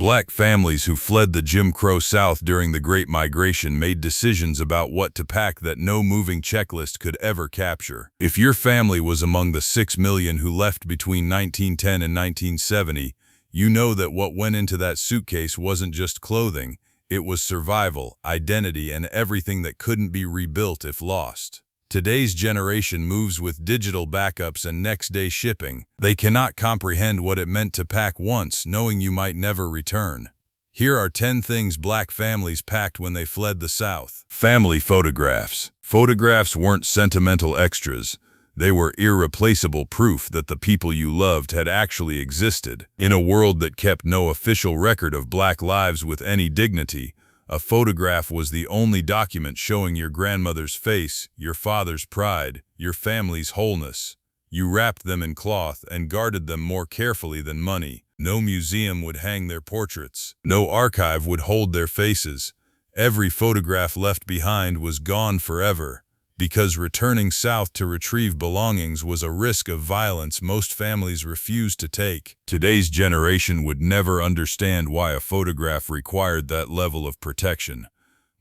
Black families who fled the Jim Crow South during the Great Migration made decisions about what to pack that no moving checklist could ever capture. If your family was among the 6 million who left between 1910 and 1970, you know that what went into that suitcase wasn't just clothing, it was survival, identity, and everything that couldn't be rebuilt if lost. Today's generation moves with digital backups and next-day shipping. They cannot comprehend what it meant to pack once, knowing you might never return. Here are 10 things Black families packed when they fled the South. Family photographs. Photographs weren't sentimental extras. They were irreplaceable proof that the people you loved had actually existed. In a world that kept no official record of Black lives with any dignity, a photograph was the only document showing your grandmother's face, your father's pride, your family's wholeness. You wrapped them in cloth and guarded them more carefully than money. No museum would hang their portraits. No archive would hold their faces. Every photograph left behind was gone forever, because returning south to retrieve belongings was a risk of violence most families refused to take. Today's generation would never understand why a photograph required that level of protection.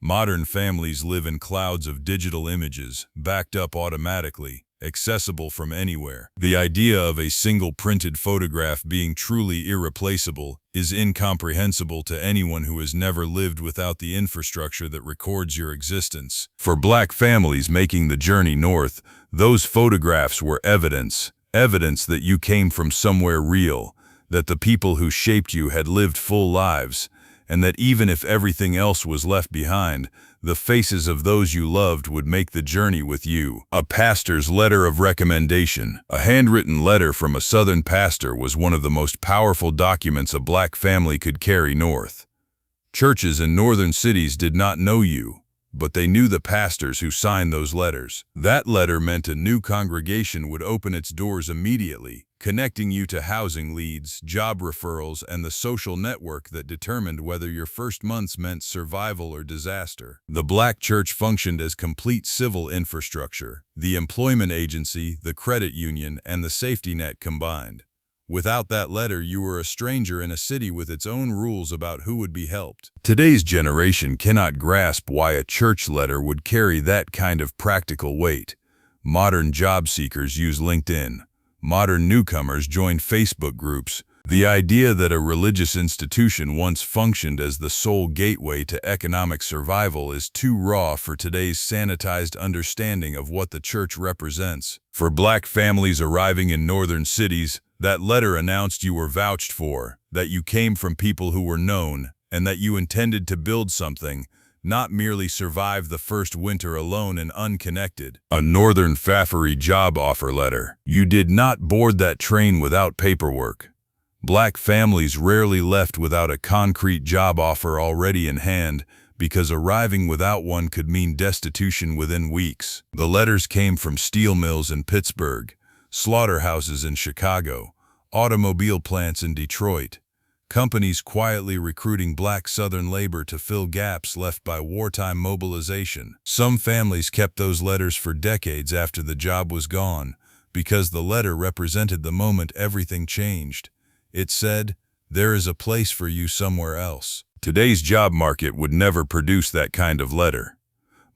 Modern families live in clouds of digital images, backed up automatically, accessible from anywhere. The idea of a single printed photograph being truly irreplaceable is incomprehensible to anyone who has never lived without the infrastructure that records your existence. For Black families making the journey north, those photographs were evidence that you came from somewhere real, that the people who shaped you had lived full lives, and that even if everything else was left behind, the faces of those you loved would make the journey with you. A pastor's letter of recommendation. A handwritten letter from a Southern pastor was one of the most powerful documents a Black family could carry north. Churches in northern cities did not know you, but they knew the pastors who signed those letters. That letter meant a new congregation would open its doors immediately, connecting you to housing leads, job referrals, and the social network that determined whether your first months meant survival or disaster. The Black church functioned as complete civil infrastructure, the employment agency, the credit union, and the safety net combined. Without that letter, you were a stranger in a city with its own rules about who would be helped. Today's generation cannot grasp why a church letter would carry that kind of practical weight. Modern job seekers use LinkedIn. Modern newcomers join Facebook groups. The idea that a religious institution once functioned as the sole gateway to economic survival is too raw for today's sanitized understanding of what the church represents. For Black families arriving in northern cities, that letter announced you were vouched for, that you came from people who were known, and that you intended to build something, not merely survive the first winter alone and unconnected. A Northern Pfaffery job offer letter. You did not board that train without paperwork. Black families rarely left without a concrete job offer already in hand, because arriving without one could mean destitution within weeks. The letters came from steel mills in Pittsburgh, slaughterhouses in Chicago, automobile plants in Detroit, companies quietly recruiting Black Southern labor to fill gaps left by wartime mobilization. Some families kept those letters for decades after the job was gone, because the letter represented the moment everything changed. It said, "There is a place for you somewhere else." Today's job market would never produce that kind of letter.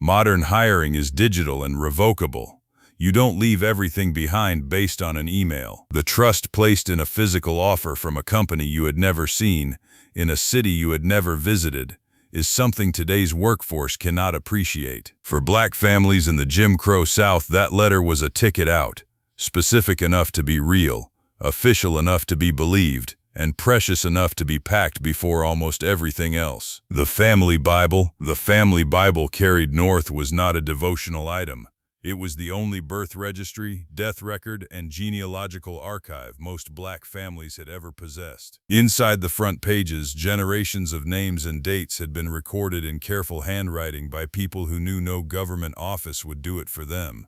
Modern hiring is digital and revocable. You don't leave everything behind based on an email. The trust placed in a physical offer from a company you had never seen, in a city you had never visited, is something today's workforce cannot appreciate. For Black families in the Jim Crow South, that letter was a ticket out, specific enough to be real, official enough to be believed, and precious enough to be packed before almost everything else. The family Bible. The family Bible carried north was not a devotional item. It was the only birth registry, death record, and genealogical archive most Black families had ever possessed. Inside the front pages, generations of names and dates had been recorded in careful handwriting by people who knew no government office would do it for them.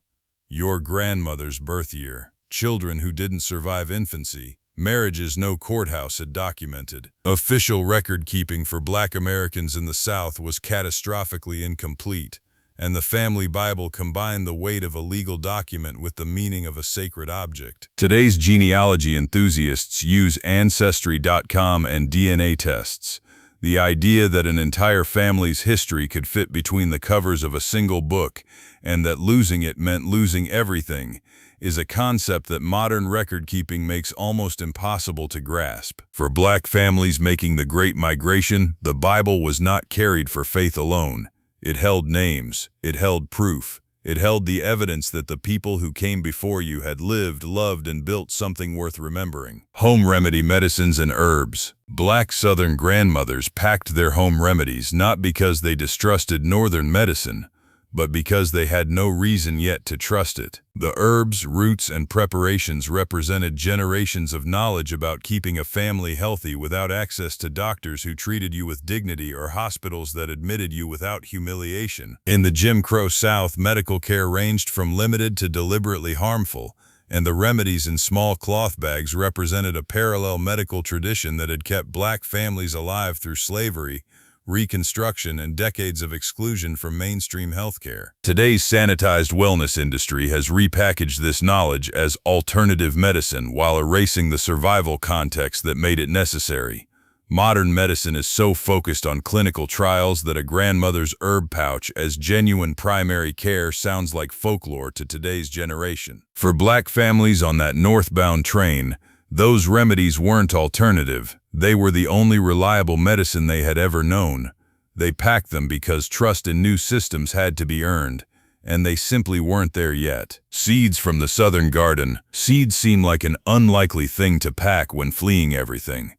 Your grandmother's birth year, children who didn't survive infancy, marriages no courthouse had documented. Official record-keeping for Black Americans in the South was catastrophically incomplete, and the family Bible combined the weight of a legal document with the meaning of a sacred object. Today's genealogy enthusiasts use Ancestry.com and DNA tests. The idea that an entire family's history could fit between the covers of a single book and that losing it meant losing everything is a concept that modern record-keeping makes almost impossible to grasp. For Black families making the Great Migration, the Bible was not carried for faith alone. It held names, it held proof, it held the evidence that the people who came before you had lived, loved, and built something worth remembering. Home remedy medicines and herbs. Black Southern grandmothers packed their home remedies not because they distrusted Northern medicine, but because they had no reason yet to trust it. The herbs, roots, and preparations represented generations of knowledge about keeping a family healthy without access to doctors who treated you with dignity or hospitals that admitted you without humiliation. In the Jim Crow South, medical care ranged from limited to deliberately harmful, and the remedies in small cloth bags represented a parallel medical tradition that had kept Black families alive through slavery, Reconstruction, and decades of exclusion from mainstream healthcare. Today's sanitized wellness industry has repackaged this knowledge as alternative medicine while erasing the survival context that made it necessary. Modern medicine is so focused on clinical trials that a grandmother's herb pouch as genuine primary care sounds like folklore to today's generation. For Black families on that northbound train, those remedies weren't alternative. They were the only reliable medicine they had ever known. They packed them because trust in new systems had to be earned, and they simply weren't there yet. Seeds from the Southern garden. Seeds seem like an unlikely thing to pack when fleeing everything.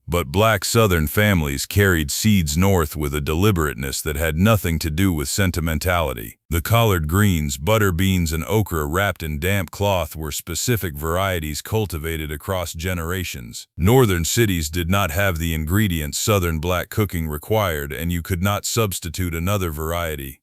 But Black Southern families carried seeds north with a deliberateness that had nothing to do with sentimentality. The collard greens, butter beans, and okra wrapped in damp cloth were specific varieties cultivated across generations. Northern cities did not have the ingredients Southern Black cooking required, and you could not substitute another variety.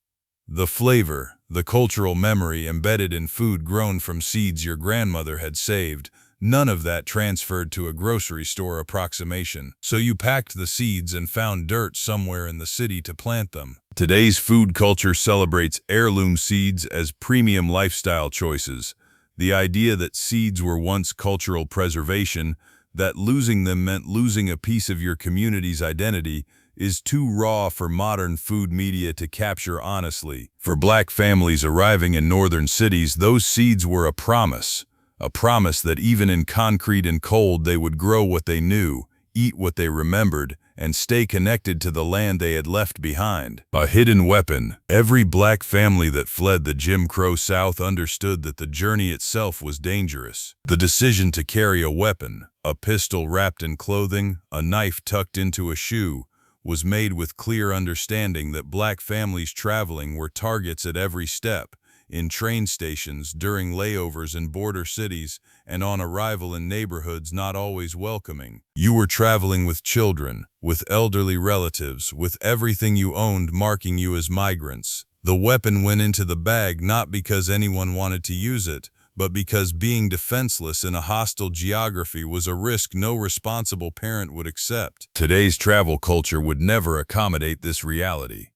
The flavor, the cultural memory embedded in food grown from seeds your grandmother had saved, none of that transferred to a grocery store approximation. So you packed the seeds and found dirt somewhere in the city to plant them. Today's food culture celebrates heirloom seeds as premium lifestyle choices. The idea that seeds were once cultural preservation, that losing them meant losing a piece of your community's identity, is too raw for modern food media to capture honestly. For Black families arriving in northern cities, those seeds were a promise that even in concrete and cold they would grow what they knew, eat what they remembered, and stay connected to the land they had left behind. A hidden weapon. Every Black family that fled the Jim Crow South understood that the journey itself was dangerous. The decision to carry a weapon, a pistol wrapped in clothing, a knife tucked into a shoe, was made with clear understanding that Black families traveling were targets at every step, in train stations, during layovers in border cities, and on arrival in neighborhoods not always welcoming. You were traveling with children, with elderly relatives, with everything you owned marking you as migrants. The weapon went into the bag not because anyone wanted to use it, but because being defenseless in a hostile geography was a risk no responsible parent would accept. Today's travel culture would never accommodate this reality.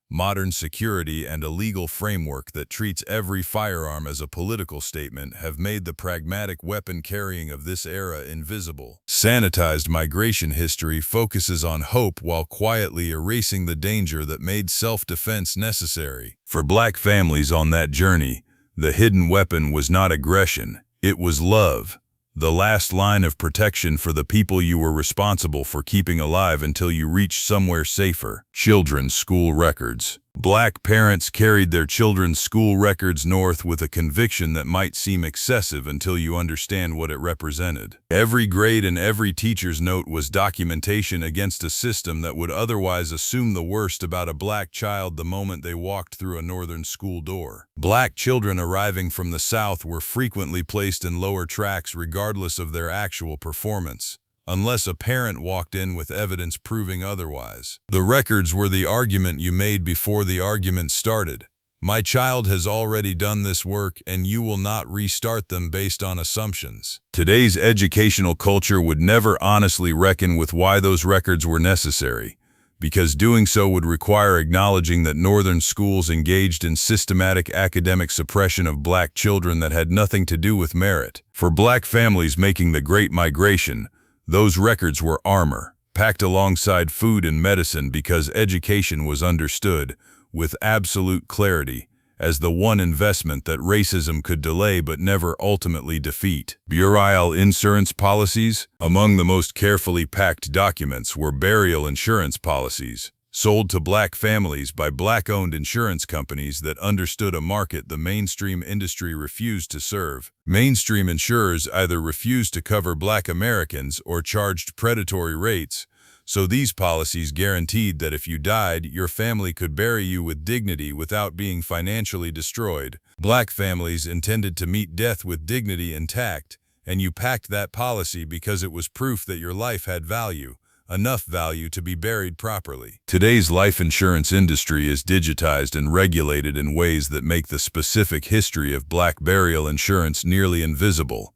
Modern security and a legal framework that treats every firearm as a political statement have made the pragmatic weapon carrying of this era invisible. Sanitized migration history focuses on hope while quietly erasing the danger that made self-defense necessary. For Black families on that journey, the hidden weapon was not aggression, it was love. The last line of protection for the people you were responsible for keeping alive until you reached somewhere safer. Children's school records. Black parents carried their children's school records north with a conviction that might seem excessive until you understand what it represented. Every grade and every teacher's note was documentation against a system that would otherwise assume the worst about a Black child the moment they walked through a northern school door. Black children arriving from the South were frequently placed in lower tracks regardless of their actual performance, unless a parent walked in with evidence proving otherwise. The records were the argument you made before the argument started. My child has already done this work, and you will not restart them based on assumptions. Today's educational culture would never honestly reckon with why those records were necessary, because doing so would require acknowledging that Northern schools engaged in systematic academic suppression of black children that had nothing to do with merit. For black families making the Great Migration, those records were armor, packed alongside food and medicine because education was understood, with absolute clarity, as the one investment that racism could delay but never ultimately defeat. Burial insurance policies. Among the most carefully packed documents were burial insurance policies, sold to black families by black-owned insurance companies that understood a market the mainstream industry refused to serve. Mainstream insurers either refused to cover black Americans or charged predatory rates, so these policies guaranteed that if you died, your family could bury you with dignity without being financially destroyed. Black families intended to meet death with dignity intact, and you packed that policy because it was proof that your life had value, enough value to be buried properly. Today's life insurance industry is digitized and regulated in ways that make the specific history of black burial insurance nearly invisible.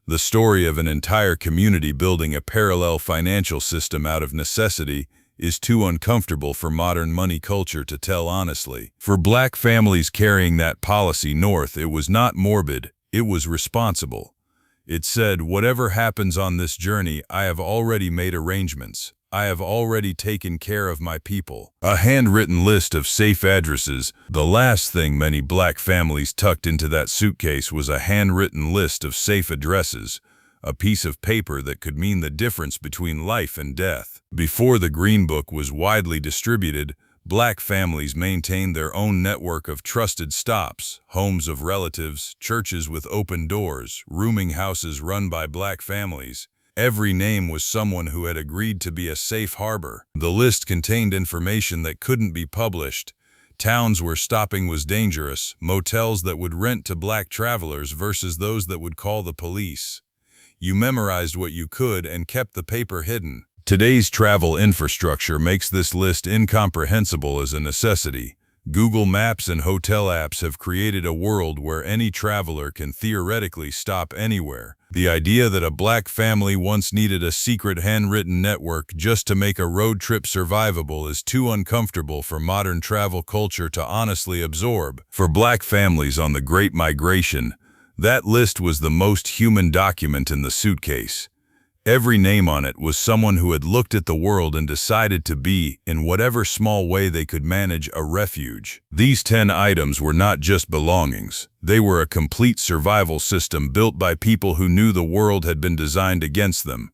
The story of an entire community building a parallel financial system out of necessity is too uncomfortable for modern money culture to tell honestly. For black families carrying that policy north, it was not morbid, it was responsible. It said, whatever happens on this journey, I have already made arrangements. I have already taken care of my people. A handwritten list of safe addresses. The last thing many black families tucked into that suitcase was a handwritten list of safe addresses, a piece of paper that could mean the difference between life and death. Before the Green Book was widely distributed, black families maintained their own network of trusted stops, homes of relatives, churches with open doors, rooming houses run by black families. Every name was someone who had agreed to be a safe harbor. The list contained information that couldn't be published, towns where stopping was dangerous, motels that would rent to black travelers versus those that would call the police. You memorized what you could and kept the paper hidden. Today's travel infrastructure makes this list incomprehensible as a necessity. Google Maps and hotel apps have created a world where any traveler can theoretically stop anywhere. The idea that a black family once needed a secret handwritten network just to make a road trip survivable is too uncomfortable for modern travel culture to honestly absorb. For black families on the Great Migration, that list was the most human document in the suitcase. Every name on it was someone who had looked at the world and decided to be, in whatever small way they could manage, a refuge. These 10 items were not just belongings. They were a complete survival system built by people who knew the world had been designed against them.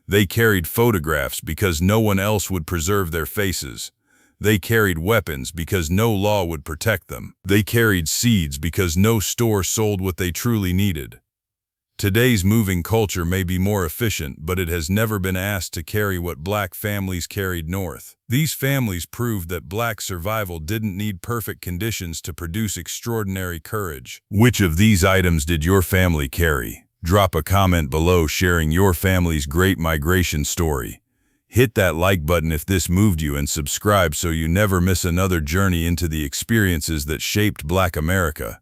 They carried photographs because no one else would preserve their faces. They carried weapons because no law would protect them. They carried seeds because no store sold what they truly needed. Today's moving culture may be more efficient, but it has never been asked to carry what black families carried north. These families proved that black survival didn't need perfect conditions to produce extraordinary courage. Which of these items did your family carry? Drop a comment below sharing your family's Great Migration story. Hit that like button if this moved you and subscribe so you never miss another journey into the experiences that shaped Black America.